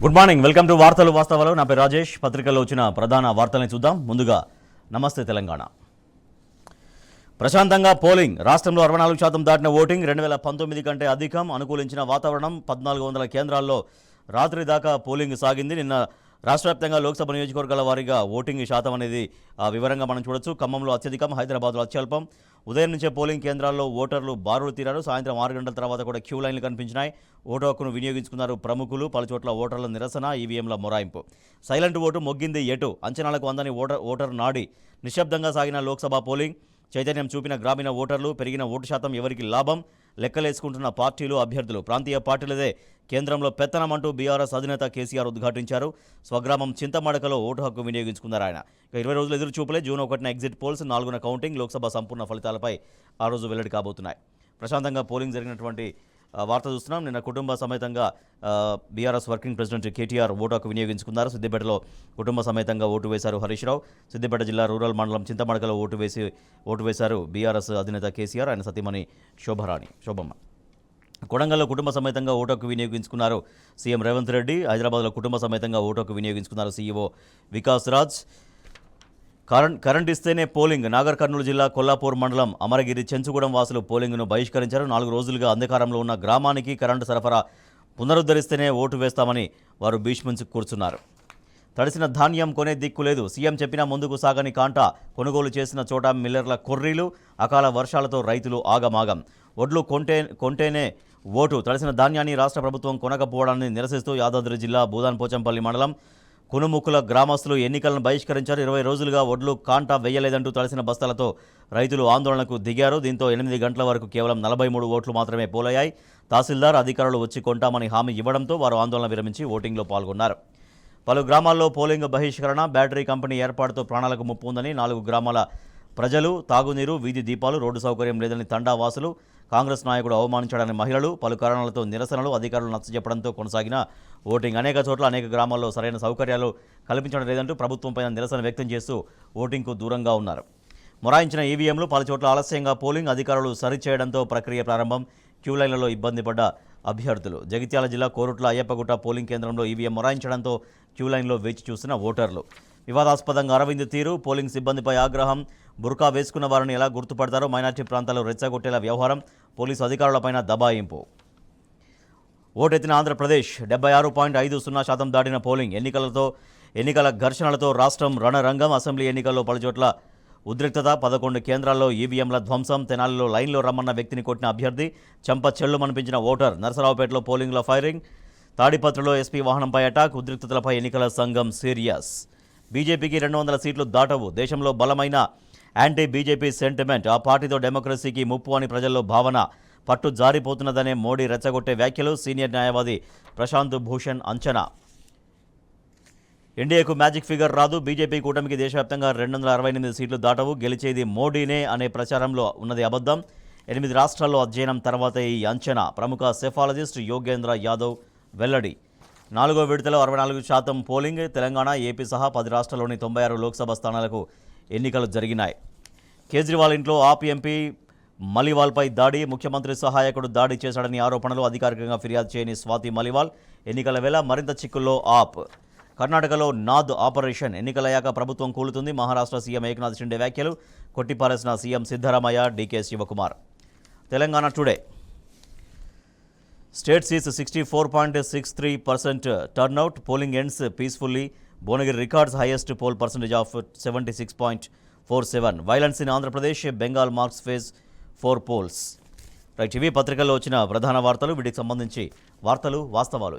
Good morning, welcome to వార్తలు వాస్తవాలు. నా పేరు రాజేష్. పత్రికల్లో వచ్చిన ప్రధాన వార్తల్ని చూద్దాం. ముందుగా నమస్తే తెలంగాణ. ప్రశాంతంగా పోలింగ్. రాష్ట్రంలో 64% దాటిన ఓటింగ్. 2019 కంటే అధికం. అనుకూలించిన వాతావరణం. 1400 కేంద్రాల్లో రాత్రి దాకా పోలింగ్ సాగింది. నిన్న రాష్ట్ర వ్యాప్తంగా లోక్సభ నియోజకవర్గాల వారీగా ఓటింగ్ శాతం అనేది వివరంగా మనం చూడొచ్చు. ఖమ్మంలో అత్యధికం, హైదరాబాద్లో అత్యల్పం. ఉదయం నుంచే పోలింగ్ కేంద్రాల్లో ఓటర్లు బారులు తీరారు. సాయంత్రం 6 గంటల తర్వాత కూడా క్యూ లైన్లు కనిపించినాయి. ఓటు హక్కును వినియోగించుకున్నారు ప్రముఖులు. పలుచోట్ల ఓటర్ల నిరసన, ఈవీఎంల మొరాయింపు. సైలెంట్ ఓటు మొగ్గింది ఎటు. అంచనాలకు అందని ఓటర్ నాడి. నిశ్శబ్దంగా సాగిన లోక్సభ పోలింగ్. చైతన్యం చూపిన గ్రామీణ ఓటర్లు. పెరిగిన ఓటు శాతం ఎవరికి లాభం. లెక్కలేసుకుంటున్న పార్టీలు, అభ్యర్థులు. ప్రాంతీయ పార్టీలదే కేంద్రంలో పెత్తనమంటూ బీఆర్ఎస్ అధినేత కేసీఆర్ ఉద్ఘాటించారు. స్వగ్రామం చింతమడకలో ఓటు హక్కు వినియోగించుకున్నారు ఆయన. 20 రోజులు ఎదురు చూపులే. జూన్ 1న ఎగ్జిట్ పోల్స్, 4న కౌంటింగ్. లోక్సభ సంపూర్ణ ఫలితాలపై ఆ రోజు వెల్లడి కాబోతున్నాయి. ప్రశాంతంగా పోలింగ్ జరిగినటువంటి వార్త చూస్తున్నాం. నిన్న కుటుంబ సమేతంగా BRS working president KTR vote హక్కు వినియోగించుకున్నారు. సిద్దిపేటలో కుటుంబ సమేతంగా ఓటు వేశారు హరీష్ రావు. సిద్దిపేట జిల్లా రూరల్ మండలం చింతమడకలో ఓటు వేశారు బీఆర్ఎస్ అధినేత కేసీఆర్, ఆయన సతీమణి శోభమ్మ. కొడంగల్లో కుటుంబ సమేతంగా ఓటు హక్కు వినియోగించుకున్నారు సీఎం రేవంత్ రెడ్డి. హైదరాబాద్లో కుటుంబ సమేతంగా ఓటు హక్కు వినియోగించుకున్నారు సీఈఓ వికాస్ రాజ్. కరెంట్ ఇస్తేనే పోలింగ్. నాగర్ కర్నూలు జిల్లా కొల్లాపూర్ మండలం అమరగిరి చెంచుగూడెం వాసులు పోలింగ్ను బహిష్కరించారు. 4 రోజులుగా అంధకారంలో ఉన్న గ్రామానికి కరెంటు సరఫరా పునరుద్ధరిస్తేనే ఓటు వేస్తామని వారు భీష్మించి కూర్చున్నారు. తడిసిన ధాన్యం కొనే దిక్కు లేదు. సీఎం చెప్పినా ముందుకు సాగని కాంటా. కొనుగోలు చేసిన చోట మిల్లర్ల కొర్రీలు. అకాల వర్షాలతో రైతులు ఆగమాగం. ఒడ్లు కొంటేనే ఓటు. తడిసిన ధాన్యాన్ని రాష్ట్ర ప్రభుత్వం కొనకపోవడాన్ని నిరసిస్తూ యాదాద్రి జిల్లా బూదాన్పోచంపల్లి మండలం కునుముక్కుల గ్రామస్తులు ఎన్నికలను బహిష్కరించారు. 20 రోజులుగా ఒడ్లు కాంటా వేయలేదంటూ తడిసిన బస్తాలతో రైతులు ఆందోళనకు దిగారు. దీంతో 8 గంటల వరకు కేవలం 43 ఓట్లు మాత్రమే పోలయ్యాయి. తహసీల్దార్ అధికారులు వచ్చి కొంటామని హామీ ఇవ్వడంతో వారు ఆందోళన విరమించి ఓటింగ్లో పాల్గొన్నారు. పలు గ్రామాల్లో పోలింగ్ బహిష్కరణ. బ్యాటరీ కంపెనీ ఏర్పాటుతో ప్రాణాలకు ముప్పు ఉందని 4 గ్రామాల ప్రజలు. తాగునీరు, వీధి దీపాలు, రోడ్డు సౌకర్యం లేదని తండా వాసులు. కాంగ్రెస్ నాయకుడు అవమానించాడని మహిళలు. పలు కారణాలతో నిరసనలు. అధికారులు నచ్చజెప్పడంతో కొనసాగిన ఓటింగ్. అనేక చోట్ల అనేక గ్రామాల్లో సరైన సౌకర్యాలు కల్పించడం లేదంటూ ప్రభుత్వంపై నిరసన వ్యక్తం చేస్తూ ఓటింగ్కు దూరంగా ఉన్నారు. మొరాయించిన ఈవీఎంలు. పలుచోట్ల ఆలస్యంగా పోలింగ్. అధికారులు సరిచేయడంతో ప్రక్రియ ప్రారంభం. క్యూ లైన్లలో ఇబ్బంది పడ్డ అభ్యర్థులు. జగిత్యాల జిల్లా కోరుట్ల అయ్యప్పగుట్ట పోలింగ్ కేంద్రంలో ఈవీఎం మొరాయించడంతో క్యూ లైన్లో వేచి చూసిన ఓటర్లు. వివాదాస్పదంగా అరవింద్ తీరు. పోలింగ్ సిబ్బందిపై ఆగ్రహం. బుర్కా వేసుకున్న వారిని ఎలా గుర్తుపడతారో. మైనార్టీ ప్రాంతాల్లో రెచ్చగొట్టేలా వ్యవహారం. పోలీసు అధికారులపైన దబాయింపు. ఓటెత్తిన ఆంధ్రప్రదేశ్. 76.50% దాటిన పోలింగ్. ఎన్నికల ఘర్షణలతో రాష్ట్రం రణరంగం. అసెంబ్లీ ఎన్నికల్లో పలుచోట్ల ఉద్రిక్తత. 11 కేంద్రాల్లో ఈవీఎంల ధ్వంసం. తెనాలిలో లైన్లో రమ్మన్న వ్యక్తిని కొట్టిన అభ్యర్థి. చెంప చెల్లుమనిపించిన ఓటర్. నరసరావుపేటలో పోలింగ్లో ఫైరింగ్. తాడిపత్రిలో ఎస్పీ వాహనంపై అటాక్. ఉద్రిక్తతలపై ఎన్నికల సంఘం సీరియస్. బీజేపీకి 200 సీట్లు దాటవు. దేశంలో బలమైన యాంటీ బీజేపీ సెంటిమెంట్. ఆ పార్టీతో డెమోక్రసీకి ముప్పు అని ప్రజల్లో భావన. పట్టు జారిపోతున్నదనే మోడీ రెచ్చగొట్టే వ్యాఖ్యలు. సీనియర్ న్యాయవాది ప్రశాంత్ భూషణ్ అంచనా. ఎన్డీఏకు మ్యాజిక్ ఫిగర్ రాదు. బీజేపీ కూటమికి దేశవ్యాప్తంగా 268 సీట్లు దాటవు. గెలిచేది మోడీనే అనే ప్రచారంలో ఉన్నది అబద్ధం. 8 రాష్ట్రాల్లో అధ్యయనం తర్వాతే ఈ అంచనా. ప్రముఖ సెఫాలజిస్ట్ యోగేంద్ర యాదవ్ వెల్లడి. 4వ విడతలో 64% పోలింగ్. తెలంగాణ, ఏపీ సహా 10 రాష్ట్రాల్లోని 96 లోక్సభ స్థానాలకు ఎన్నికలు జరిగినాయి. కేజ్రీవాల్ ఇంట్లో ఆప్ ఎంపీ మలివాల్పై దాడి. ముఖ్యమంత్రి సహాయకుడు దాడి చేశాడని ఆరోపణలు. అధికారికంగా ఫిర్యాదు చేయని స్వాతి మలివాల్. ఎన్నికల వేళ మరింత చిక్కుల్లో ఆప్. కర్ణాటకలో నాద్ ఆపరేషన్. ఎన్నికలయ్యాక ప్రభుత్వం కూలుతుంది. మహారాష్ట్ర సీఎం ఏక్నాథ్ షిండే వ్యాఖ్యలు. కొట్టిపారేసిన CM Siddaramaiah, DK Shivakumar. Telangana today. State sees 64.63% turnout. Polling ends peacefully. Bhonagiri records highest poll percentage of 76.47. Violence in Andhra Pradesh. Bengal marks phase 4 polls. Right, ఇవి పత్రికల్లో వచ్చిన ప్రధాన వార్తలు. వీటికి సంబంధించి వార్తలు వాస్తవాలు